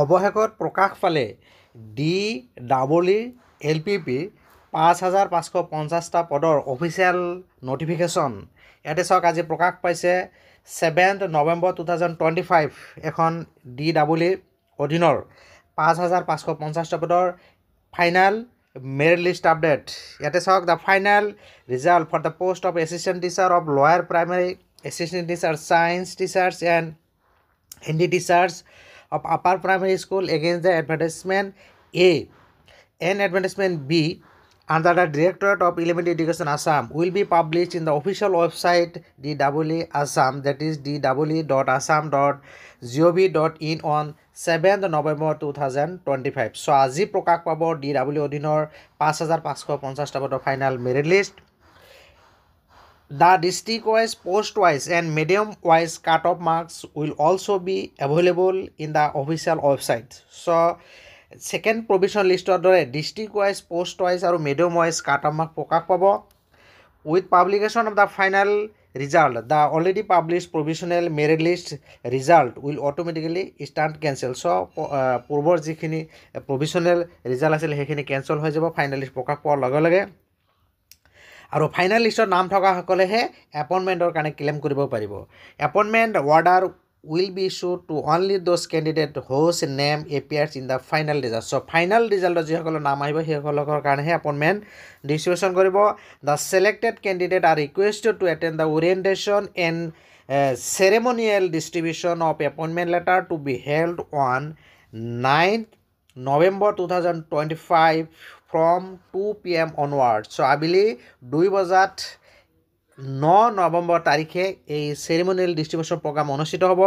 অৱশেষত প্ৰকাশ পালে DEE-LPP ৫,৫৫০টা পদৰ অফিচিয়েল নটিফিকেশ্যন। ইয়াতে চাওক আজি প্ৰকাশ পাইছে 7 নৱেম্বৰ 2025 এখন DEE অধীনৰ ৫,৫৫০টা পদৰ ফাইনেল মেৰিট লিষ্ট আপডেট। ইয়াতে চাওক the final result for the post of assistant teacher of lower primary, assistant teacher science teachers and Hindi teachers of upper primary school against the advertisement A and advertisement B under the Directorate of Elementary Education Assam will be published in the official website DEE Assam, that is DEE.assam.gov.in on 7th November 2025. So আজি প্ৰকাশ পাব DEE অধীনৰ ৫,৫৫০টা পদৰ final merit list. The district-wise, post-wise and medium-wise cut-off marks will also be available in the official website. So, second provision list দৰে district-wise, post-wise আৰু medium-wise cut-off mark প্ৰকাশ পাব। With publication of the final result, the already published provisional merit list result will automatically stand cancel. So, পূৰ্বৰ যিখিনি provisional result আছিল সেইখিনি cancel হৈ যাব ফাইনেল লিষ্ট প্ৰকাশ পোৱাৰ লগে লগে। আৰু ফাইনেল লিষ্টত নাম থকাসকলেহে এপইণ্টমেণ্টৰ কাৰণে ক্লেইম কৰিব পাৰিব। Appointment order will be issued to only those candidate whose name appears in the final result. So' final ৰিজাল্টত যিসকলৰ নাম আহিব সেইসকলৰ কাৰণেহে এপইণ্টমেণ্ট ডিষ্ট্ৰিবিউশ্যন কৰিব। The selected candidate are requested to attend the orientation and ceremonial distribution of appointment letter to be held on 9th November 2025 from 2 PM onwards. So আবেলি 2 বজাত 9 নৱেম্বৰ তাৰিখে এই চেৰিমনিয়েল ডিষ্ট্ৰিবিউশ্যন প্ৰগ্ৰাম অনুষ্ঠিত হ'ব।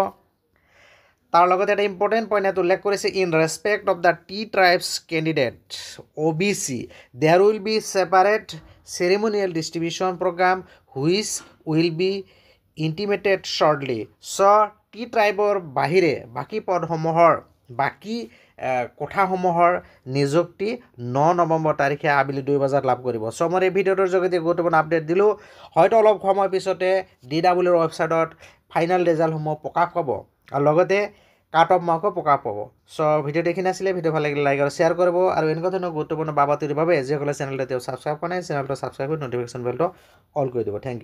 তাৰ লগতে এটা ইম্পৰ্টেণ্ট পইণ্ট ইয়াত উল্লেখ কৰিছে in respect of the tea tribes candidate OBC there will be separate ceremonial distribution programme which will be intimated shortly. So' tea ট্ৰাইবৰ বাহিৰে বাকী পদসমূহৰ বাকী কোঠাসমূহৰ নিযুক্তি 9 নৱেম্বৰ তাৰিখে আবেলি 2 বজাত লাভ কৰিব। চ' মই এই ভিডিঅ'টোৰ যোগেদি গুৰুত্বপূৰ্ণ আপডেট দিলোঁ। হয়তো অলপ সময় পিছতে DEE ৱেবছাইটত ফাইনেল ৰিজাল্টসমূহ প্ৰকাশ পাব আৰু লগতে কাট অফ মাৰ্কো প্ৰকাশ পাব। চ' ভিডিঅ'টো এইখিনি আছিলে। ভিডিঅ' ভাল লাগিলে লাইক আৰু শ্বেয়াৰ কৰিব আৰু এনেকুৱা ধৰণৰ গুৰুত্বপূৰ্ণ বাতৰিৰ বাবে যিসকলে চেনেলটো ছাবস্ক্ৰাইব কৰা নাই চেনেলটো ছাবস্ক্ৰাইব কৰি নটিফিকেশ্যন বেলটো অল কৰি দিব। Thank U.